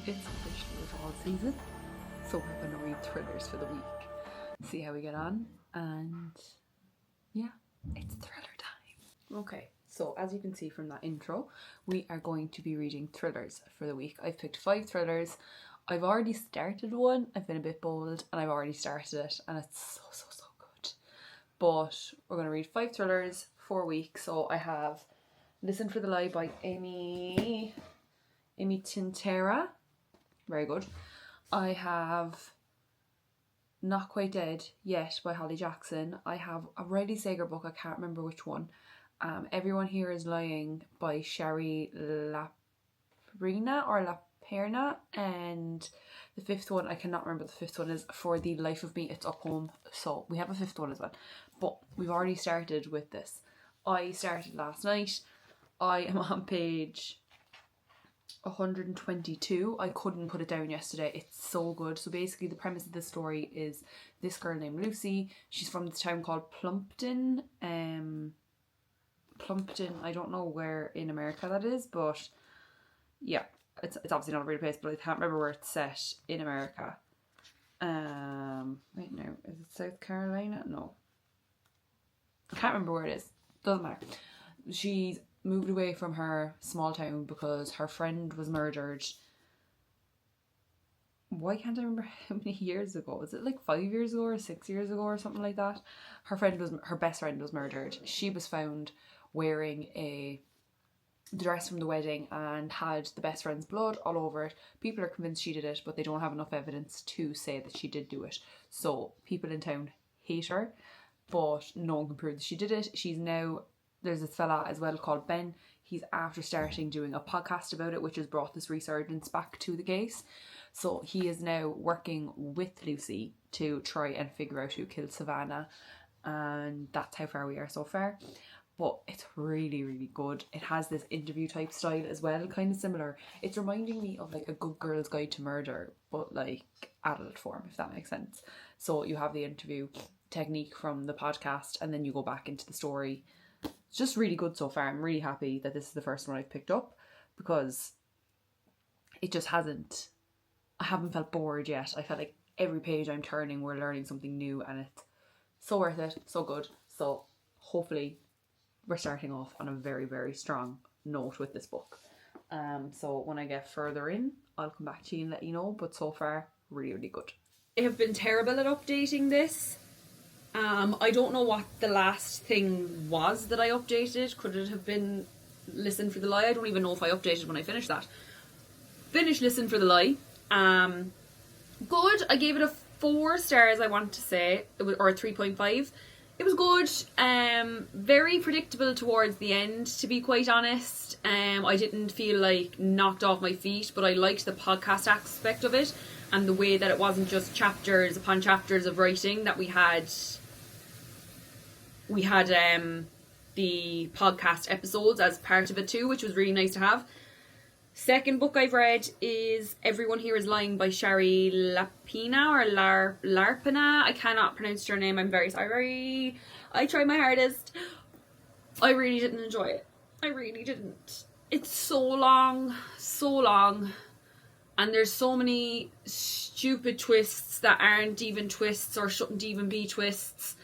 It's officially fall season, so we're going to read thrillers for the week, see how we get on, and yeah, it's thriller time. Okay, so as you can see from that intro, we are going to be reading thrillers for the week. I've picked 5 thrillers. I've already started one. I've been a bit bold and I've already started it, and it's so good. But we're going to read 5 thrillers for a week. So I have Listen for the Lie by Amy Tintera. Very good. I have Not Quite Dead Yet by Holly Jackson. I have a Riley Sager book, I can't remember which one. Everyone Here Is Lying by Shari, Lapena or Lapena. And the 5th one, I cannot remember the 5th one is. For the Life of Me, It's Up Home. So we have a 5th one as well. But we've already started with this. I started last night. I am on page 122. I couldn't put it down yesterday. It's so good. So basically the premise of the story is this girl named Lucy. She's from this town called Plumpton. Plumpton, I don't know where in America that is, but yeah, it's obviously not a real place, but I can't remember where it's set in America. Wait, no, is it South Carolina? No, I can't remember where it is. Doesn't matter. She's moved away from her small town because her friend was murdered. Why can't I remember how many years ago? Was it like 5 years ago or 6 years ago or something like that? Her best friend was murdered. She was found wearing the dress from the wedding and had the best friend's blood all over it. People are convinced she did it, but they don't have enough evidence to say that she did do it. So people in town hate her, but no one can prove that she did it. There's this fella as well called Ben. He's after starting doing a podcast about it, which has brought this resurgence back to the case. So he is now working with Lucy to try and figure out who killed Savannah. And that's how far we are so far. But it's really, really good. It has this interview type style as well, kind of similar. It's reminding me of like A Good Girl's Guide to Murder, but like adult form, if that makes sense. So you have the interview technique from the podcast and then you go back into the story. It's just really good so far. I'm really happy that this is the first one I've picked up because it just I haven't felt bored yet. I felt like every page I'm turning we're learning something new, and it's so worth it, so good. So hopefully we're starting off on a very, very strong note with this book. So when I get further in, I'll come back to you and let you know, but so far, really, really good. I have been terrible at updating this. I don't know what the last thing was that I updated. Could it have been Listen for the Lie? I don't even know if I updated when I finished that. Finished Listen for the Lie. Good. I gave it a 4 stars, I want to say. Or a 3.5. It was good. Very predictable towards the end, to be quite honest. I didn't feel like knocked off my feet, but I liked the podcast aspect of it and the way that it wasn't just chapters upon chapters of writing, that we had the podcast episodes as part of it too, which was really nice to have. Second book I've read is Everyone Here Is Lying by Shari, Lapena or Larpena. I cannot pronounce her name, I'm very sorry. I tried my hardest. I really didn't enjoy it. I really didn't. It's so long. And there's so many stupid twists that aren't even twists or shouldn't even be twists.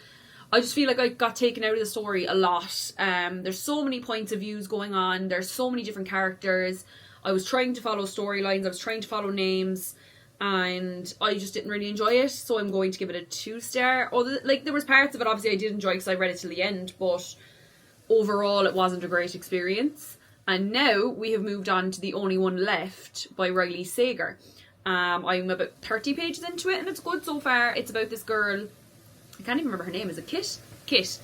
I just feel like I got taken out of the story a lot. There's so many points of views going on. There's so many different characters. I was trying to follow storylines. I was trying to follow names. And I just didn't really enjoy it. So I'm going to give it a 2 star. There was parts of it obviously I did enjoy because I read it till the end. But overall it wasn't a great experience. And now we have moved on to The Only One Left by Riley Sager. I'm about 30 pages into it and it's good so far. It's about this girl. I can't even remember her name. Is it Kit? Kit.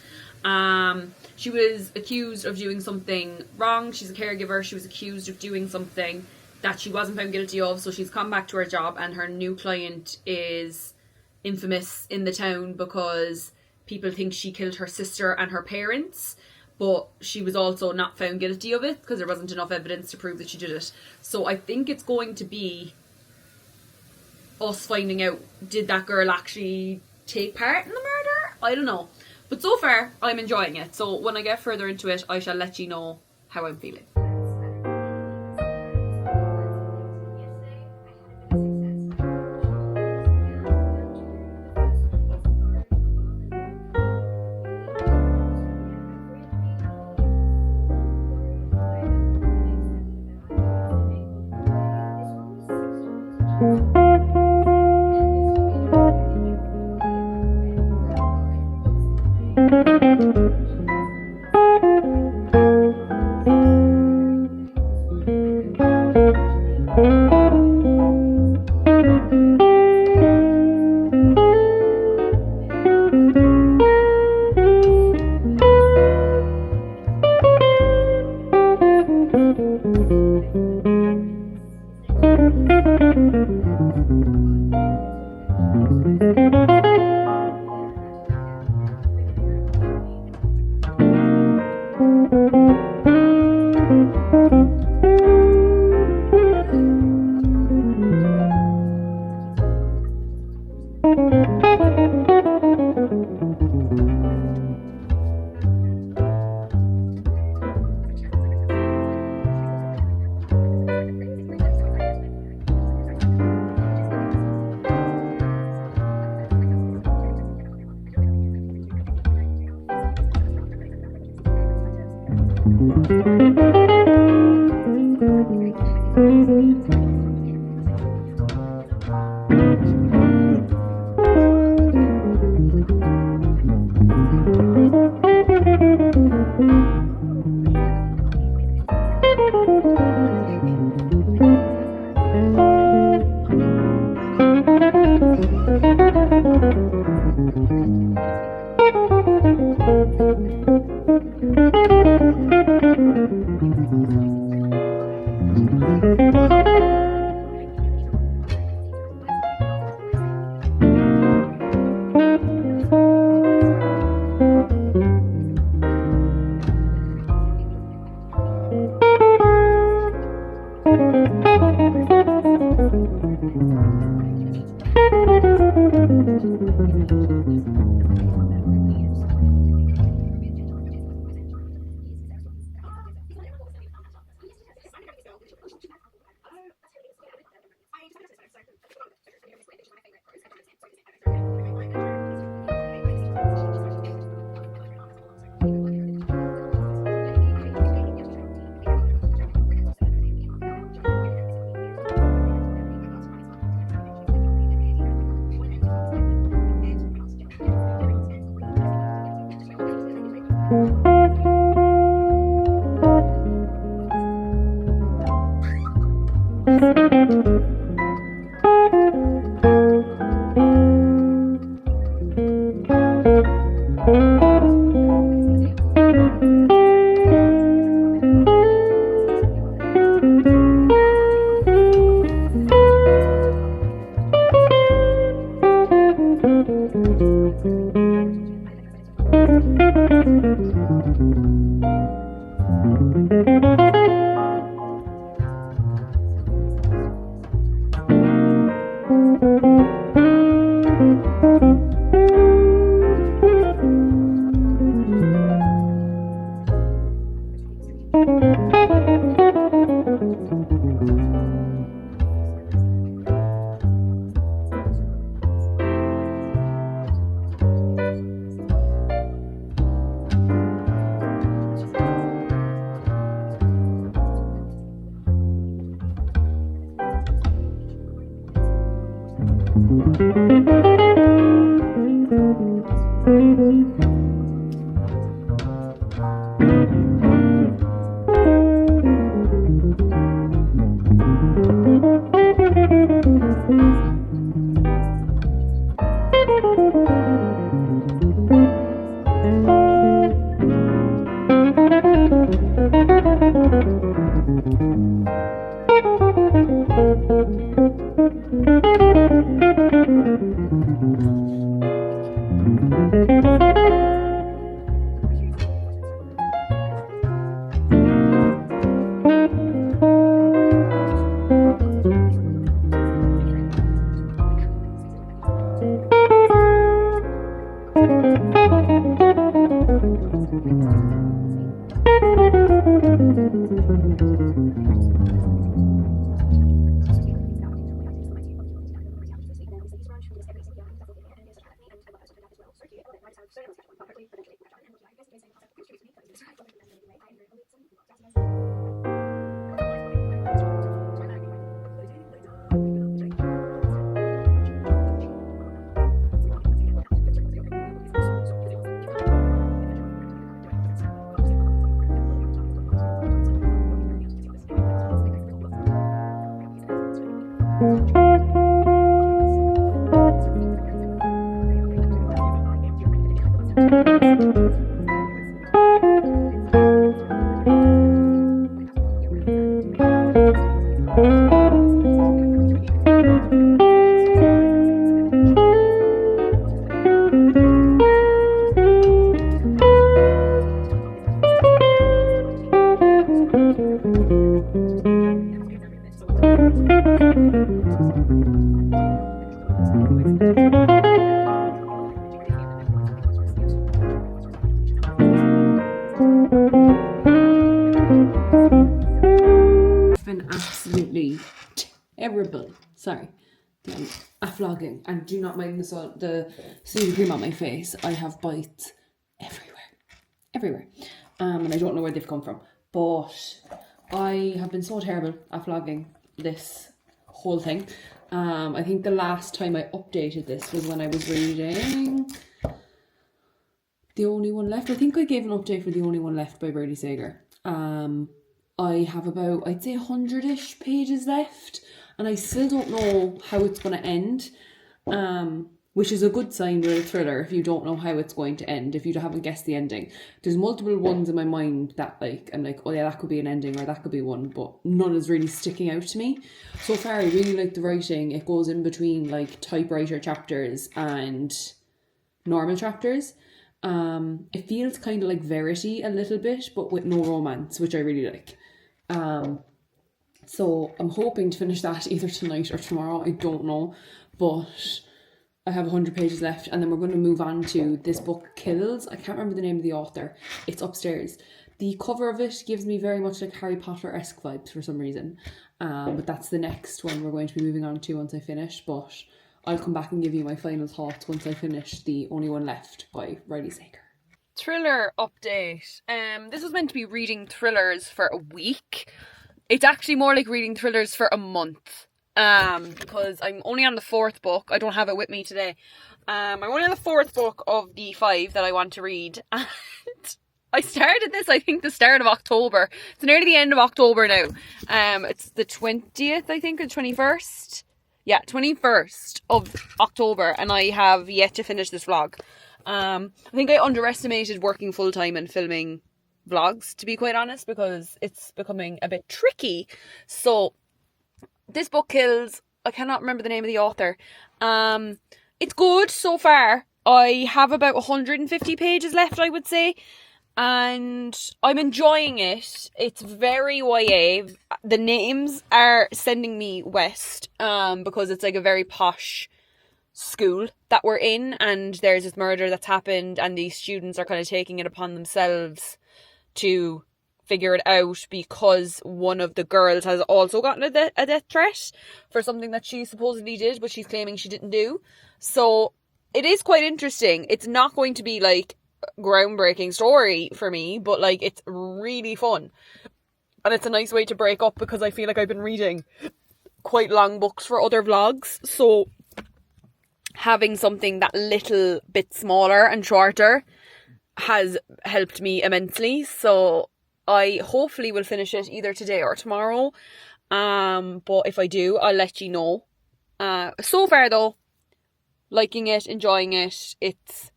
She was accused of doing something wrong. She's a caregiver. She was accused of doing something that she wasn't found guilty of. So she's come back to her job and her new client is infamous in the town because people think she killed her sister and her parents. But she was also not found guilty of it because there wasn't enough evidence to prove that she did it. So I think it's going to be us finding out, did that girl actually take part in the murder? I don't know. But so far, I'm enjoying it. So when I get further into it, I shall let you know how I'm feeling. Been absolutely terrible. Sorry, a flogging, and do not mind the soothing cream on my face. I have bites everywhere, and I don't know where they've come from. But I have been so terrible at flogging this whole thing. I think the last time I updated this was when I was reading The Only One Left. I think I gave an update for The Only One Left by Bertie Sager. I have about, I'd say, 100-ish pages left, and I still don't know how it's going to end, which is a good sign with a thriller if you don't know how it's going to end, if you haven't guessed the ending. There's multiple ones in my mind that, like, I'm like, oh yeah, that could be an ending, or that could be one, but none is really sticking out to me. So far, I really like the writing. It goes in between, like, typewriter chapters and normal chapters. It feels kind of like Verity a little bit, but with no romance, which I really like. So I'm hoping to finish that either tonight or tomorrow. I don't know, but I have 100 pages left, and then we're going to move on to this book, Kills. I can't remember the name of the author. It's upstairs. The cover of it gives me very much like Harry Potter-esque vibes for some reason. But that's the next one we're going to be moving on to once I finish. But I'll come back and give you my final thoughts once I finish The Only One Left by Riley Sager. Thriller update. This was meant to be reading thrillers for a week. It's actually more like reading thrillers for a month. Because I'm only on the 4th book. I don't have it with me today. I'm only on the 4th book of the 5 that I want to read. And I started this, I think, the start of October. It's nearly the end of October now. It's the 20th, I think, or the 21st. Yeah, 21st of October, and I have yet to finish this vlog. I think I underestimated working full-time and filming vlogs, to be quite honest, because it's becoming a bit tricky. So, this book, Kills, I cannot remember the name of the author. It's good so far. I have about 150 pages left, I would say. And I'm enjoying it. It's very YA. The names are sending me west, because it's like a very posh school that we're in, and there's this murder that's happened, and these students are kind of taking it upon themselves to figure it out, because one of the girls has also gotten a death threat for something that she supposedly did, but she's claiming she didn't do. So it is quite interesting. It's not going to be like groundbreaking story for me, but like it's really fun, and it's a nice way to break up, because I feel like I've been reading quite long books for other vlogs, so having something that little bit smaller and shorter has helped me immensely. So I hopefully will finish it either today or tomorrow, but if I do, I'll let you know. So far though, liking it, enjoying it. It's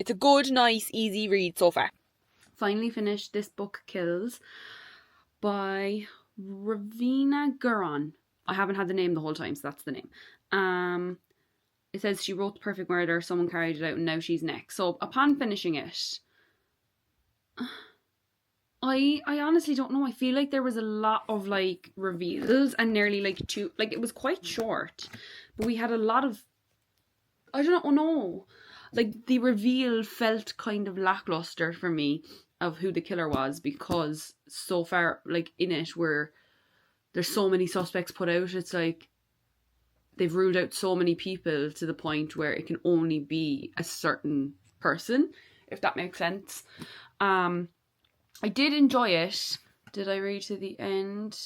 a good, nice, easy read so far. Finally finished this book, Kills, by Ravena Guron. I haven't had the name the whole time, so that's the name. It says she wrote The Perfect Murder, someone carried it out, and now she's next. So upon finishing it, I honestly don't know. I feel like there was a lot of like reveals, and nearly like it was quite short, but we had a lot of, I don't know, like the reveal felt kind of lackluster for me of who the killer was, because so far, like in it, where there's so many suspects put out, it's like they've ruled out so many people to the point where it can only be a certain person, if that makes sense. I did enjoy it. Did I read to the end?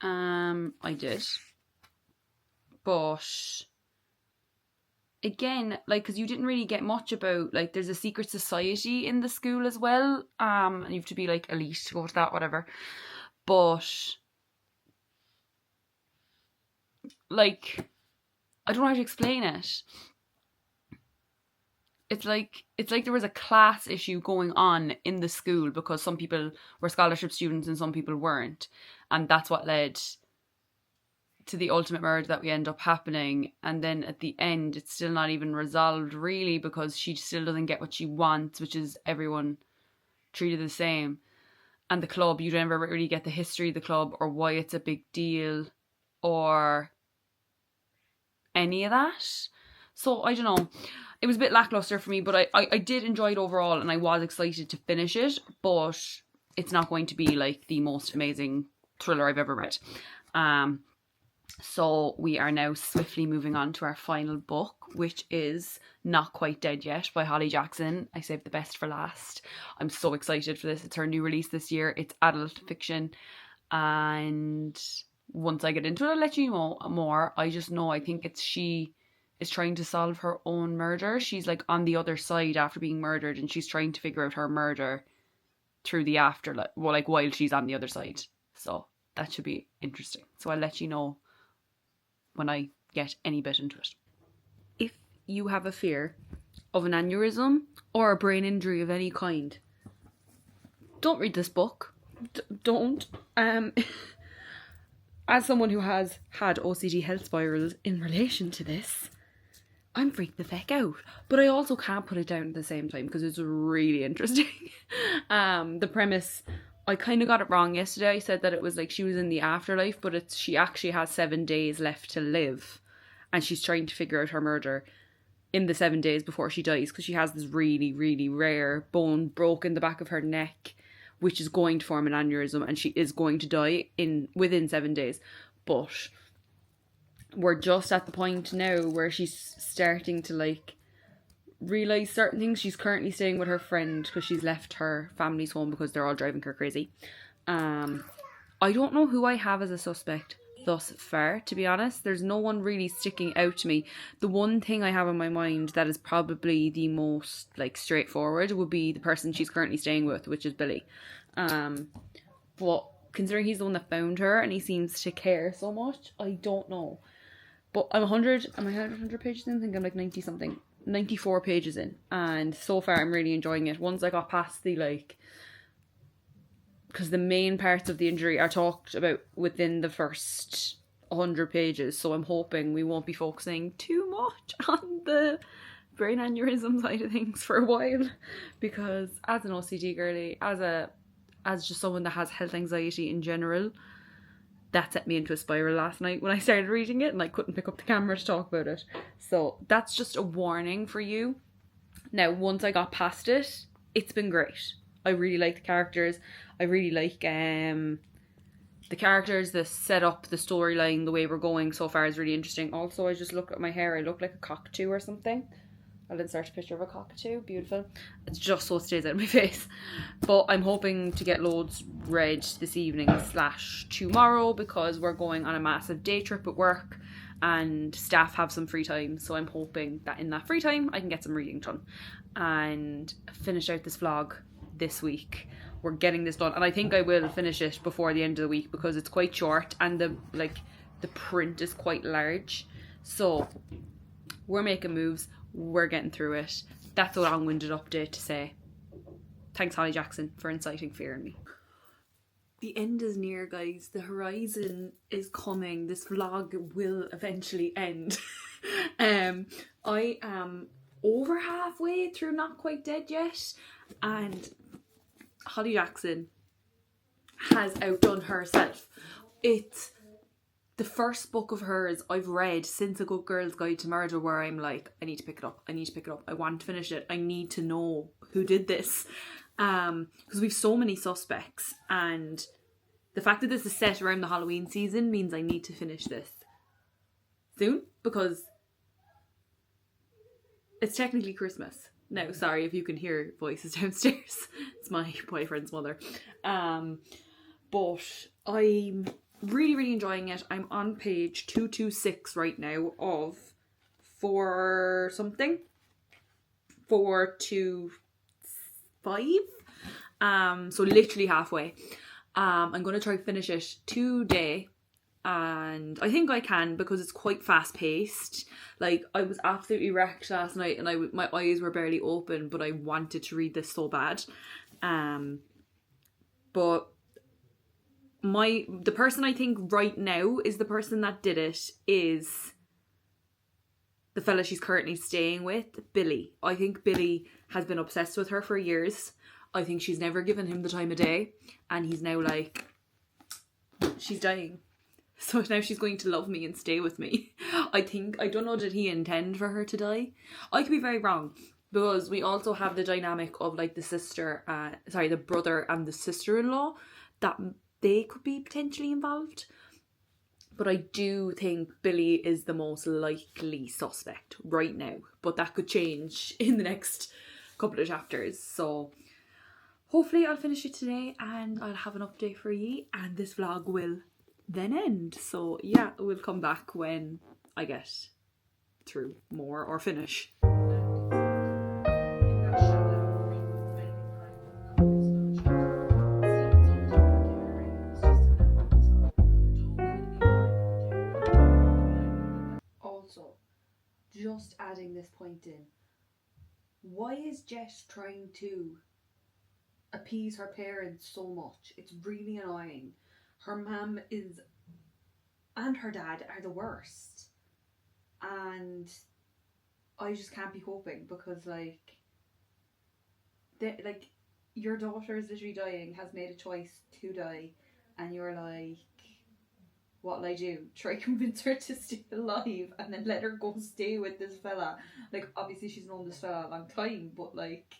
I did. But again, like, because you didn't really get much about, like, there's a secret society in the school as well. And you have to be like elite to go to that, whatever. But like, I don't know how to explain it. It's like there was a class issue going on in the school because some people were scholarship students and some people weren't. And that's what led to the ultimate murder that we end up happening. And then at the end, it's still not even resolved really because she still doesn't get what she wants, which is everyone treated the same. And the club, you never really get the history of the club or why it's a big deal or any of that. So I don't know. It was a bit lackluster for me, but I did enjoy it overall and I was excited to finish it, but it's not going to be like the most amazing thriller I've ever read. So we are now swiftly moving on to our final book, which is Not Quite Dead Yet by Holly Jackson. I saved the best for last. I'm so excited for this. It's her new release this year. It's adult fiction. And once I get into it, I'll let you know more. I just know I think she is trying to solve her own murder. She's like on the other side after being murdered and she's trying to figure out her murder through the afterlife. Well, like while she's on the other side. So that should be interesting. So I'll let you know when I get any bit into it. If you have a fear of an aneurysm or a brain injury of any kind, don't read this book. Don't. As someone who has had OCD health spirals in relation to this, I'm freaked the feck out. But I also can't put it down at the same time because it's really interesting. The premise, I kind of got it wrong yesterday. I said that it was like she was in the afterlife, but she actually has 7 days left to live. And she's trying to figure out her murder in the 7 days before she dies because she has this really, really rare bone broke in the back of her neck, which is going to form an aneurysm and she is going to die within 7 days. But we're just at the point now where she's starting to like realise certain things. She's currently staying with her friend because she's left her family's home because they're all driving her crazy. I don't know who I have as a suspect thus far, to be honest. There's no one really sticking out to me. The one thing I have in my mind that is probably the most like straightforward would be the person she's currently staying with, which is Billy. But considering he's the one that found her and he seems to care so much, I don't know. But am I 100 pages in? I think I'm like 90 something. 94 pages in. And so far I'm really enjoying it. Once I got past the like... Because the main parts of the injury are talked about within the first 100 pages. So I'm hoping we won't be focusing too much on the brain aneurysm side of things for a while. Because as an OCD girly, as just someone that has health anxiety in general, that set me into a spiral last night when I started reading it and I couldn't pick up the camera to talk about it. So that's just a warning for you. Now, once I got past it, it's been great. I really like the characters. I really like the characters, the setup, the storyline, the way we're going so far is really interesting. Also, I just look at my hair. I look like a cockatoo or something. I'll insert a picture of a cockatoo. Beautiful. It's just so it stays out of my face. But I'm hoping to get loads read this evening / tomorrow because we're going on a massive day trip at work and staff have some free time. So I'm hoping that in that free time I can get some reading done and finish out this vlog this week. We're getting this done and I think I will finish it before the end of the week because it's quite short and the print is quite large. So we're making moves. We're getting through it. That's a long-winded update to say. Thanks, Holly Jackson, for inciting fear in me. The end is near, guys. The horizon is coming. This vlog will eventually end. I am over halfway through Not Quite Dead Yet, and Holly Jackson has outdone herself. It's the first book of hers I've read since A Good Girl's Guide to Murder where I'm like, I need to pick it up. I want to finish it. I need to know who did this. Because we've so many suspects and the fact that this is set around the Halloween season means I need to finish this soon because it's technically Christmas. Now, sorry if you can hear voices downstairs. It's my boyfriend's mother. But I'm really, really enjoying it. I'm on page 226 right now of 4-something. 425. So literally halfway. I'm going to try to finish it today. and I think I can because it's quite fast paced. Like, I was absolutely wrecked last night, and my eyes were barely open, but I wanted to read this so bad. But the person I think right now is the person that did it is the fella she's currently staying with, Billy. I think Billy has been obsessed with her for years. I think she's never given him the time of day, and he's now like, she's dying, so now she's going to love me and stay with me. I don't know, did he intend for her to die? I could be very wrong, because we also have the dynamic of like the brother and the sister-in-law, that they could be potentially involved. But I do think Billy is the most likely suspect right now. But that could change in the next couple of chapters. So hopefully I'll finish it today and I'll have an update for you. And this vlog will then end. So yeah, we'll come back when I get through more or finish. Just adding this point in, why is Jess trying to appease her parents so much? It's really annoying. Her mum and her dad are the worst, and I just can't be coping, because your daughter is literally dying, has made a choice to die, and you're like, what'll I do? Try convince her to stay alive and then let her go stay with this fella. Like, obviously she's known this fella a long time, but like,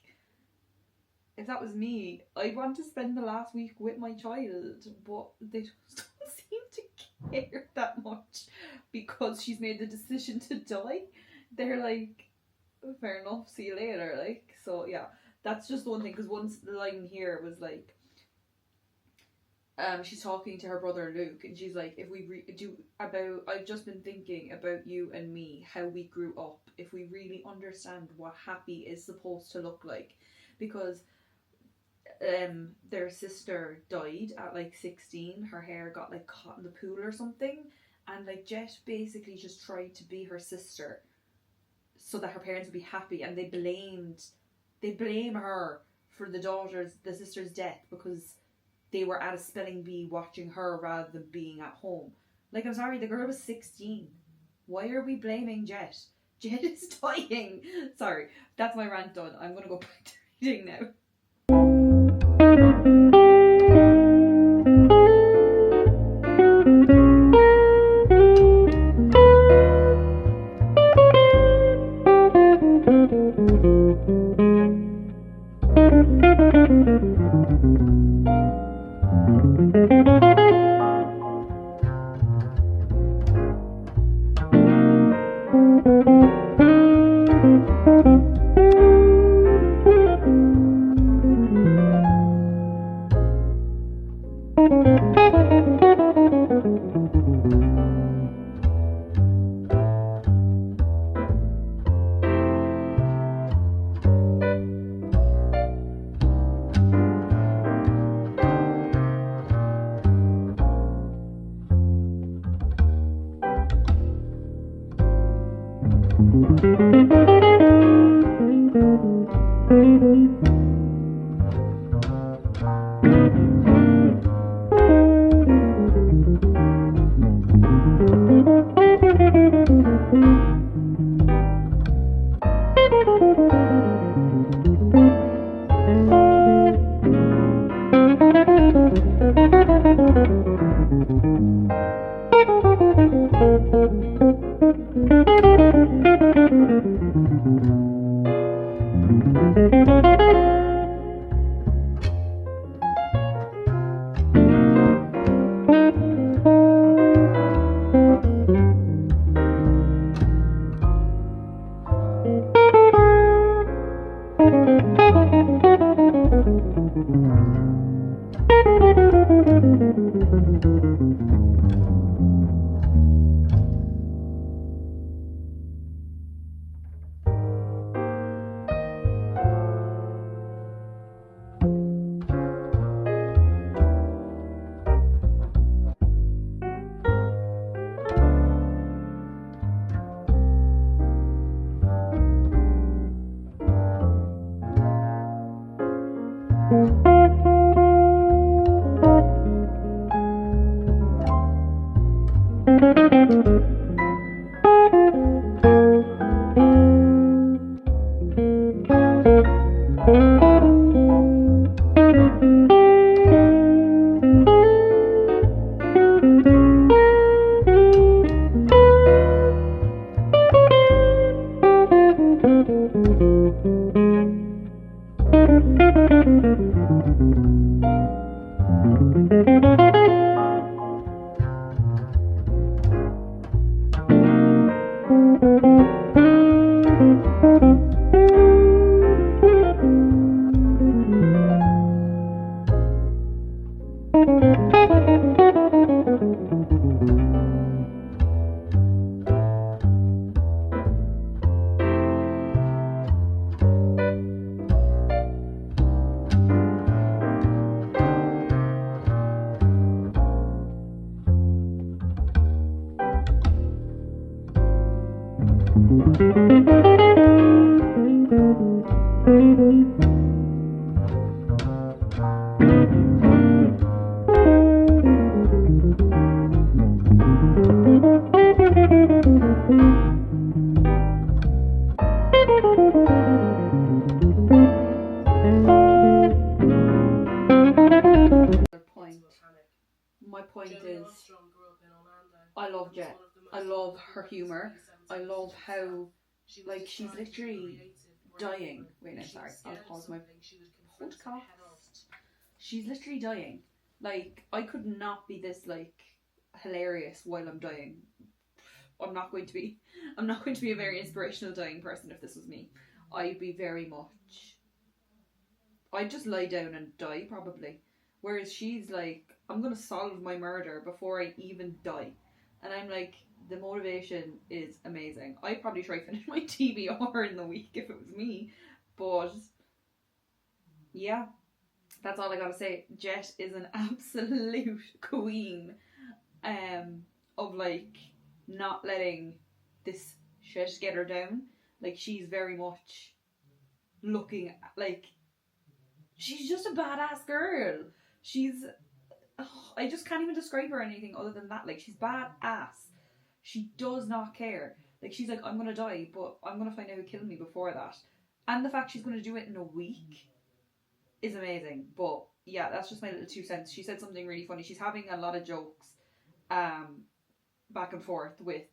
if that was me, I'd want to spend the last week with my child, but they just don't seem to care that much because she's made the decision to die. They're like, fair enough, see you later. Like, so yeah, that's just one thing, because once the line here was like, she's talking to her brother Luke, and she's like, if we I've just been thinking about you and me, how we grew up, if we really understand what happy is supposed to look like, because their sister died at like 16, her hair got like caught in the pool or something, and like Jet basically just tried to be her sister so that her parents would be happy, and they blame her for the sister's death because they were at a spelling bee watching her rather than being at home. Like, I'm sorry, the girl was 16. Why are we blaming Jet? Jet is dying. Sorry, that's my rant done. I'm gonna go back to reading now. My point is, I love Jet. I love her humour. I love how, like, she's literally dying. Wait, no, sorry. I'll pause my podcast. She's literally dying. Like, I could not be this, like, hilarious while I'm dying. I'm not going to be a very inspirational dying person if this was me. I'd be very much, I'd just lie down and die probably. Whereas she's like, I'm gonna solve my murder before I even die. And I'm like, the motivation is amazing. I'd probably try to finish my TBR in the week if it was me. But yeah, that's all I gotta say. Jet is an absolute queen of like not letting this shit get her down. Like, she's very much looking like, she's just a badass girl. She's, I just can't even describe her anything other than that. Like, she's badass. She does not care. Like, she's like, I'm gonna die, but I'm gonna find out who killed me before that. And the fact she's gonna do it in a week is amazing. But yeah, that's just my little 2 cents. She said something really funny. She's having a lot of jokes back and forth with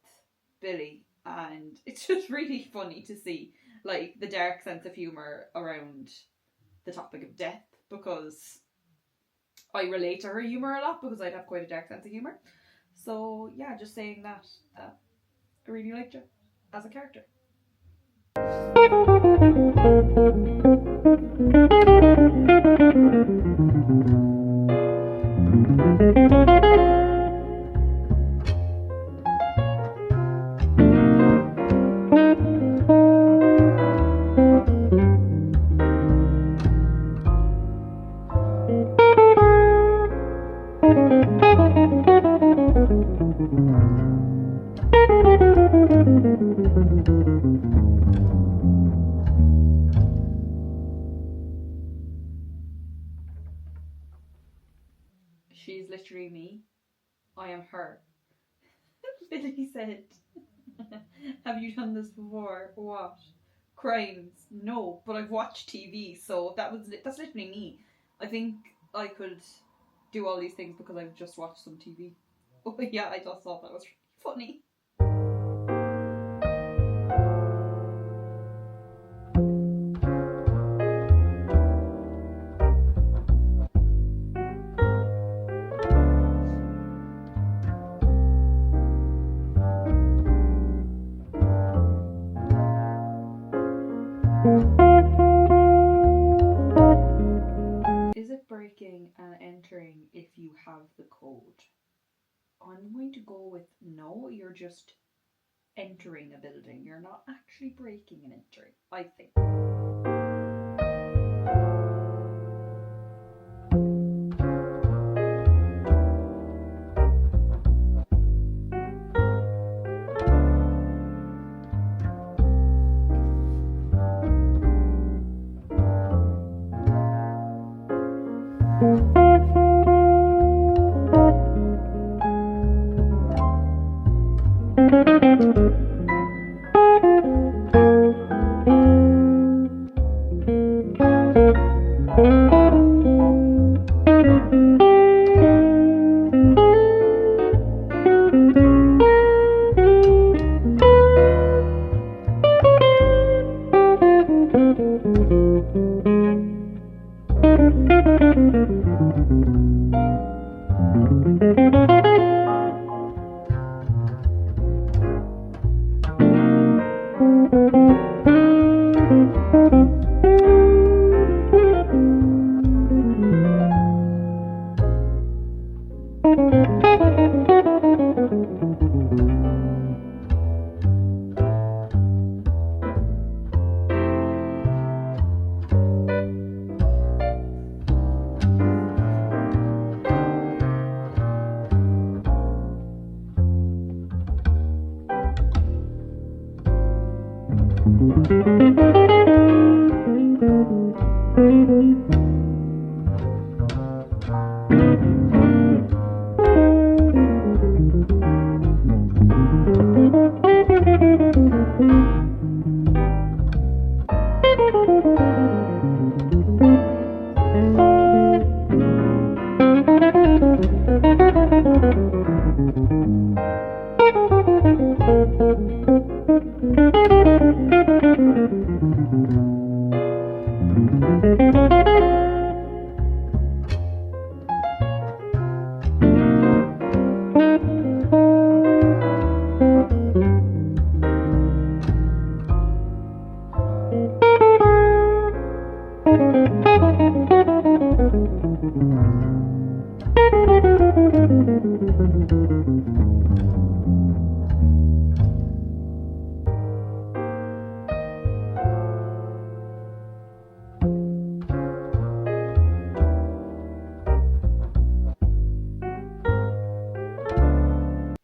Billy, and it's just really funny to see, like, the dark sense of humour around the topic of death, because I relate to her humour a lot because I'd have quite a dark sense of humour. So yeah, just saying that I really liked her as a character. She's literally me. I am her. Billy said, have you done this before? What? Crimes? No, but I've watched TV, so that's literally me. I think I could do all these things because I've just watched some TV. Oh yeah, I just thought that was funny. Is it breaking and entering if you have the code? I'm going to go with no, you're just entering a building. You're not actually breaking and entering, I think.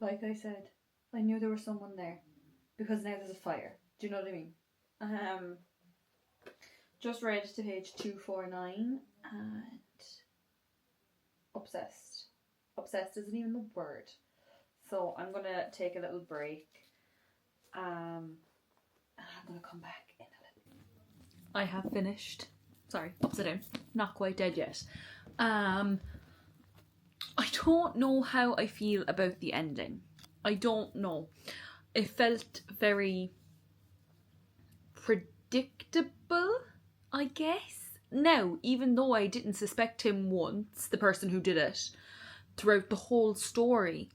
Like I said, I knew there was someone there because now there's a fire. Do you know what I mean? Just read to page 249 and obsessed. Obsessed isn't even the word. So I'm gonna take a little break. And I'm gonna come back in a little. I have finished. Sorry, upside down. Not quite dead yet. I don't know how I feel about the ending. I don't know. It felt very predictable, I guess. Now, even though I didn't suspect him once, the person who did it, throughout the whole story,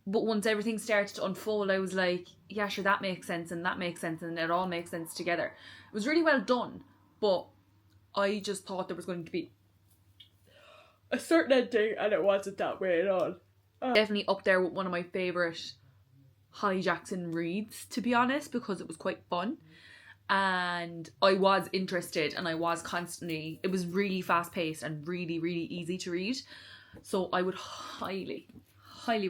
but once everything started to unfold, I was like, yeah, sure, that makes sense, and it all makes sense together. It was really well done, but I just thought there was going to be a certain ending, and it wasn't that way at all. Definitely up there with one of my favourite Holly Jackson reads, to be honest, because it was quite fun. And I was interested, and I was constantly, it was really fast paced and really, really easy to read. So I would highly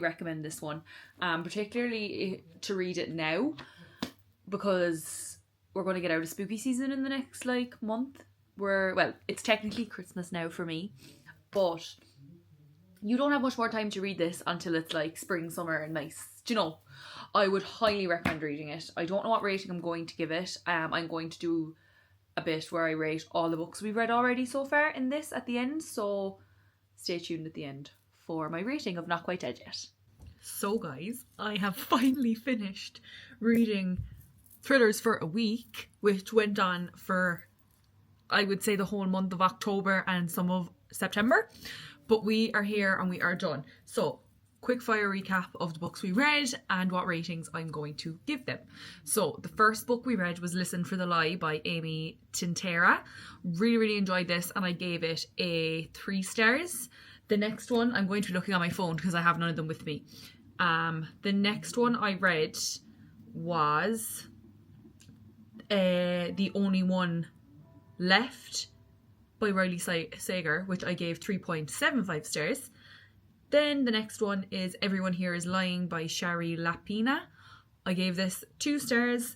recommend this one, particularly to read it now, because we're going to get out of spooky season in the next month. Well, it's technically Christmas now for me, but you don't have much more time to read this until it's spring, summer and nice. Do you know? I would highly recommend reading it. I don't know what rating I'm going to give it. I'm going to do a bit where I rate all the books we've read already so far in this at the end, so stay tuned at the end for my rating of Not Quite Dead Yet. So guys, I have finally finished reading thrillers for a week, which went on for, I would say, the whole month of October and some of September. But we are here and we are done. So, quick fire recap of the books we read and what ratings I'm going to give them. So, the first book we read was Listen for the Lie by Amy Tintera. Really, really enjoyed this, and I gave it a 3 stars. The next one, I'm going to be looking on my phone because I have none of them with me. The next one I read was The Only One Left by Riley Sager, which I gave 3.75 stars. Then the next one is Everyone Here Is Lying by Shari Lapena. I gave this 2 stars.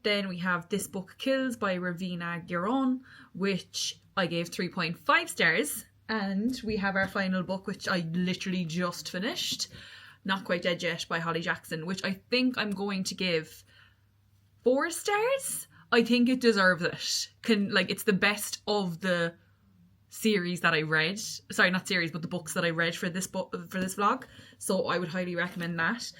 Then we have This Book Kills by Ravena, Guron, which I gave 3.5 stars. And we have our final book, which I literally just finished, Not Quite Dead Yet by Holly Jackson, which I think I'm going to give 4 stars. I think it deserves it. It's the best of the series that I read. Sorry, not series, but the books that I read for this vlog. So I would highly recommend that.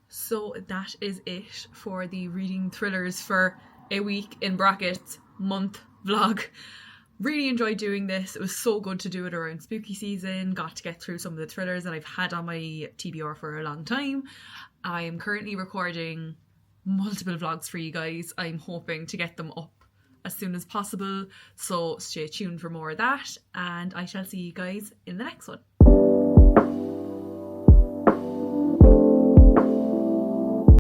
So that is it for the reading thrillers for a week in brackets month vlog. Really enjoyed doing this. It was so good to do it around spooky season. Got to get through some of the thrillers that I've had on my TBR for a long time. I am currently recording multiple vlogs for you guys. I'm hoping to get them up as soon as possible, so stay tuned for more of that, and I shall see you guys in the next one.